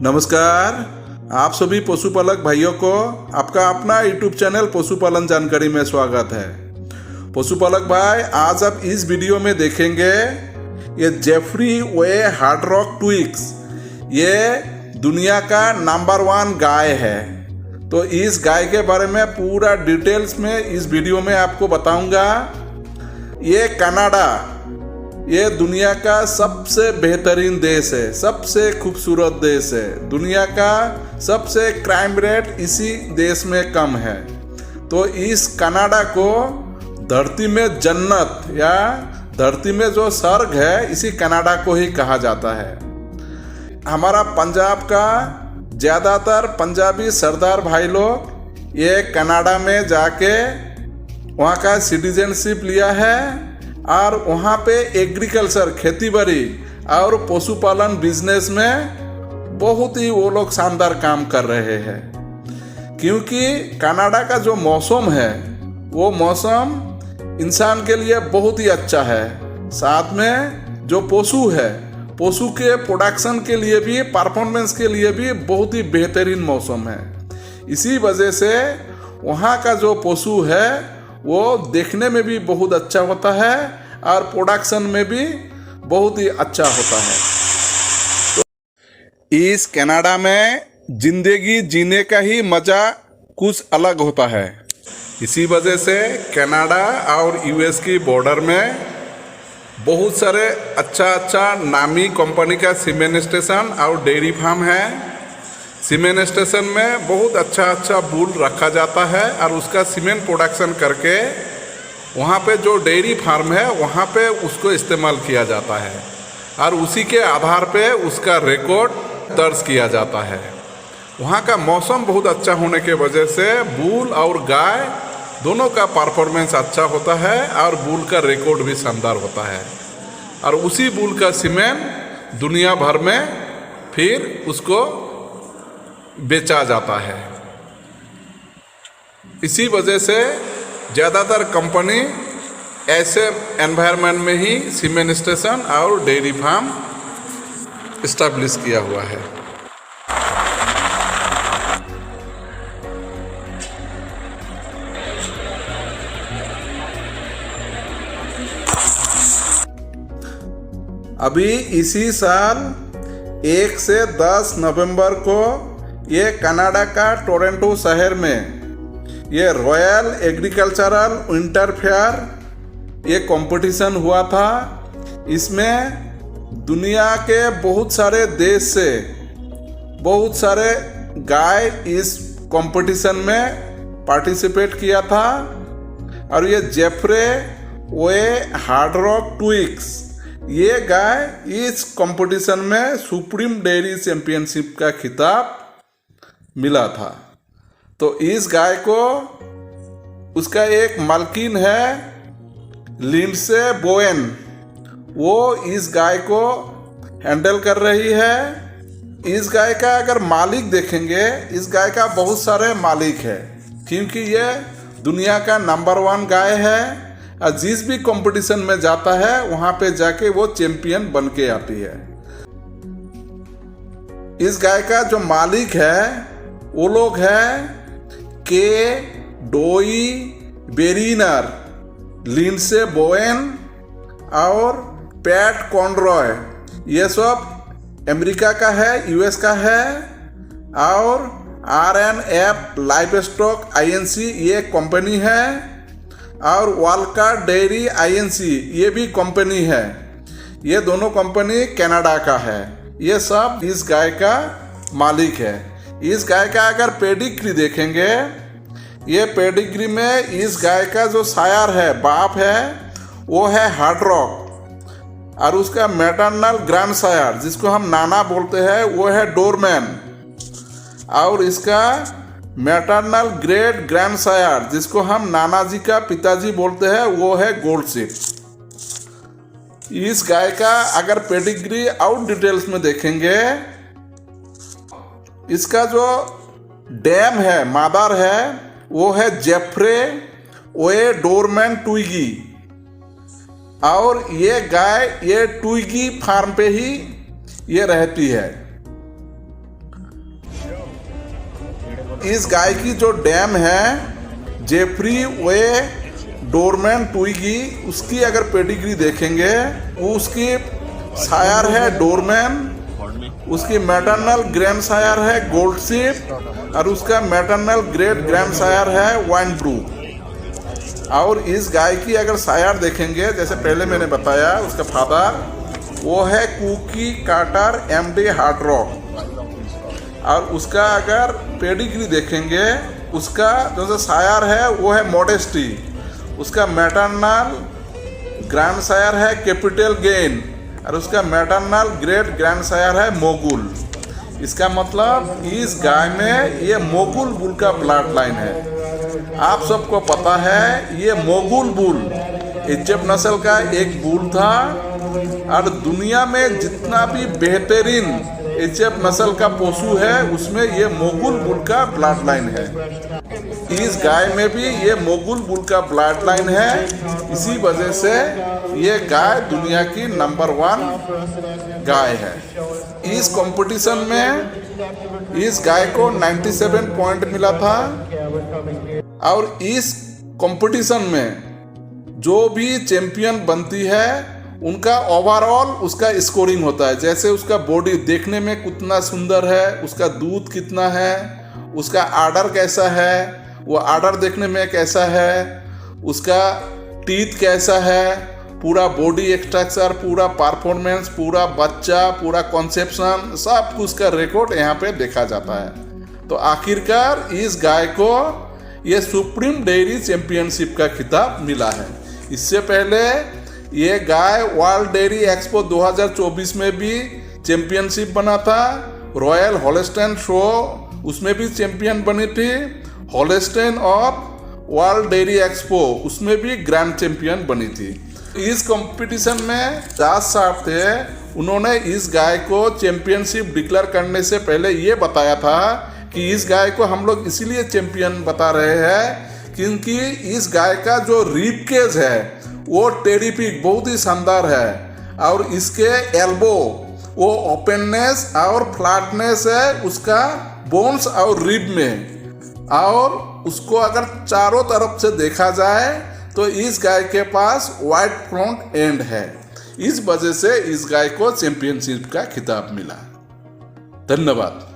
नमस्कार। आप सभी पशुपालक भाइयों को आपका अपना यूट्यूब चैनल पशुपालन जानकारी में स्वागत है। पशुपालक भाई, आज आप इस वीडियो में देखेंगे ये जेफ्री वे हार्ड रॉक ट्विक्स, ये दुनिया का नंबर 1 गाय है। तो इस गाय के बारे में पूरा डिटेल्स में इस वीडियो में आपको बताऊंगा। ये कनाडा, ये दुनिया का सबसे बेहतरीन देश है, सबसे खूबसूरत देश है। दुनिया का सबसे क्राइम रेट इसी देश में कम है। तो इस कनाडा को धरती में जन्नत या धरती में जो स्वर्ग है, इसी कनाडा को ही कहा जाता है। हमारा पंजाब का ज़्यादातर पंजाबी सरदार भाई लोग ये कनाडा में जाके वहाँ का सिटीजनशिप लिया है और वहाँ पे एग्रीकल्चर, खेती बाड़ी और पशुपालन बिजनेस में बहुत ही वो लोग शानदार काम कर रहे हैं। क्योंकि कनाडा का जो मौसम है वो मौसम इंसान के लिए बहुत ही अच्छा है। साथ में जो पशु है, पशु के प्रोडक्शन के लिए भी, परफॉर्मेंस के लिए भी बहुत ही बेहतरीन मौसम है। इसी वजह से वहाँ का जो पशु है वो देखने में भी बहुत अच्छा होता है और प्रोडक्शन में भी बहुत ही अच्छा होता है। तो इस कनाडा में जिंदगी जीने का ही मज़ा कुछ अलग होता है। इसी वजह से कनाडा और यूएस की बॉर्डर में बहुत सारे अच्छा नामी कंपनी का सीमेंट स्टेशन और डेयरी फार्म है। सीमेंट स्टेशन में बहुत अच्छा वूल रखा जाता है और उसका सीमेंट प्रोडक्शन करके वहाँ पे जो डेयरी फार्म है वहाँ पे उसको इस्तेमाल किया जाता है और उसी के आधार पे उसका रिकॉर्ड दर्ज किया जाता है। वहाँ का मौसम बहुत अच्छा होने के वजह से वूल और गाय दोनों का परफॉर्मेंस अच्छा होता है और वूल का रिकॉर्ड भी शानदार होता है। और उसी वूल का सीमेंट दुनिया भर में फिर उसको बेचा जाता है। इसी वजह से ज़्यादातर कंपनी ऐसे एनवायरनमेंट में ही सीमेंट स्टेशन और डेयरी फार्म इस्टेब्लिश किया हुआ है। अभी इसी साल 1 से 10 नवंबर को ये कनाडा का टोरंटो शहर में ये रॉयल एग्रीकल्चरल विंटर फेयर ये कंपटीशन हुआ था। इसमें दुनिया के बहुत सारे देश से बहुत सारे गाय इस कंपटीशन में पार्टिसिपेट किया था। और ये जेफ्रे वे हार्ड रॉक ट्विक्स, ये गाय इस कंपटीशन में सुप्रीम डेयरी चैंपियनशिप का खिताब मिला था। तो इस गाय को उसका एक मालकिन है लिंडसे बोवेन, वो इस गाय को हैंडल कर रही है। इस गाय का अगर मालिक देखेंगे, इस गाय का बहुत सारे मालिक है क्योंकि ये दुनिया का नंबर 1 गाय है और जिस भी कंपटीशन में जाता है वहाँ पे जाके वो चैंपियन बन के आती है। इस गाय का जो मालिक है वो लोग हैं के डोई बेरिनर, लिंडसे बोवेन और पैट कॉनरॉय। ये सब अमेरिका का है, यूएस का है। और RNF लाइवस्टॉक INC ये कंपनी है और वालका डेयरी INC ये भी कंपनी है। ये दोनों कंपनी कनाडा का है। ये सब इस गाय का मालिक है। इस गाय का अगर पेडिग्री देखेंगे, ये पेडिग्री में इस गाय का जो सायर है, बाप है, वो है हार्ड रॉक और उसका मैटरनल ग्रैंड सायर जिसको हम नाना बोलते हैं वो है डोरमैन और इसका मैटरनल ग्रेट ग्रैंड सायर जिसको हम नाना जी का पिताजी बोलते हैं वो है गोल्ड शिप। इस गाय का अगर पेडिग्री और डिटेल्स में देखेंगे, इसका जो डैम है, मादार है, वो है जेफ्रे वे डोरमैन ट्विगी और ये गाय ये ट्विगी फार्म पे ही ये रहती है। इस गाय की जो डैम है जेफरी वे डोरमैन टुइगी, उसकी अगर पेडिग्री देखेंगे, वो उसकी सायर है डोरमैन, उसकी मैटरनल ग्रैंड सायर है गोल्ड शिप और उसका मैटरनल ग्रेट ग्रैंड सायर है वाइन ब्रू। और इस गाय की अगर सायर देखेंगे, जैसे पहले मैंने बताया, उसका फादर वो है Cookie Carter MD Hard Rock, और उसका अगर पेडिग्री देखेंगे, उसका जो सायर है वो है मॉडेस्टी, उसका मैटरनल ग्रैंड सायर है कैपिटल गेन और उसका मैटरनल ग्रेट ग्रैंड सायर है मोगुल। इसका मतलब इस गाय में ये मोगुल बुल का ब्लड लाइन है। आप सबको पता है ये मोगुल बुल एचएफ नस्ल का एक बुल था, और दुनिया में जितना भी बेहतरीन एचएफ नस्ल का पशु है उसमें ये मोगुल बुल का ब्लड लाइन है। इस गाय में भी ये मोगुल बुल का ब्लड लाइन है, इसी वजह से ये गाय दुनिया की नंबर 1 गाय है। इस कंपटीशन में इस गाय को 97 पॉइंट मिला था, और इस कंपटीशन में जो भी चैंपियन बनती है उनका ओवरऑल उसका स्कोरिंग होता है। जैसे उसका बॉडी देखने में कितना सुंदर है, उसका दूध कितना है, उसका आर्डर कैसा है, वो आर्डर देखने में कैसा है, उसका टीथ कैसा है, पूरा बॉडी स्ट्रक्चर, पूरा परफॉर्मेंस, पूरा बच्चा, पूरा कॉन्सेप्शन, सब कुछ का रिकॉर्ड यहाँ पे देखा जाता है। तो आखिरकार इस गाय को ये सुप्रीम डेयरी चैंपियनशिप का खिताब मिला है। इससे पहले ये गाय वर्ल्ड डेयरी एक्सपो 2024 में भी चैंपियनशिप बना था। रॉयल हॉलस्टाइन शो उसमें भी चैंपियन बनी थी। हॉलस्टाइन ऑफ वर्ल्ड डेयरी एक्सपो उसमें भी ग्रैंड चैंपियन बनी थी। इस कंपटीशन में जज साहब थे, उन्होंने इस गाय को चैंपियनशिप डिक्लेयर करने से पहले ये बताया था कि इस गाय को हम लोग इसीलिए चैंपियन बता रहे हैं क्योंकि इस गाय का जो रिब केज है वो टेरिफिक, बहुत ही शानदार है, और इसके एल्बो वो ओपननेस और फ्लैटनेस है उसका बोन्स और रिब में, और उसको अगर चारों तरफ से देखा जाए तो इस गाय के पास वाइड फ्रंट एंड है। इस वजह से इस गाय को चैंपियनशिप का खिताब मिला। धन्यवाद।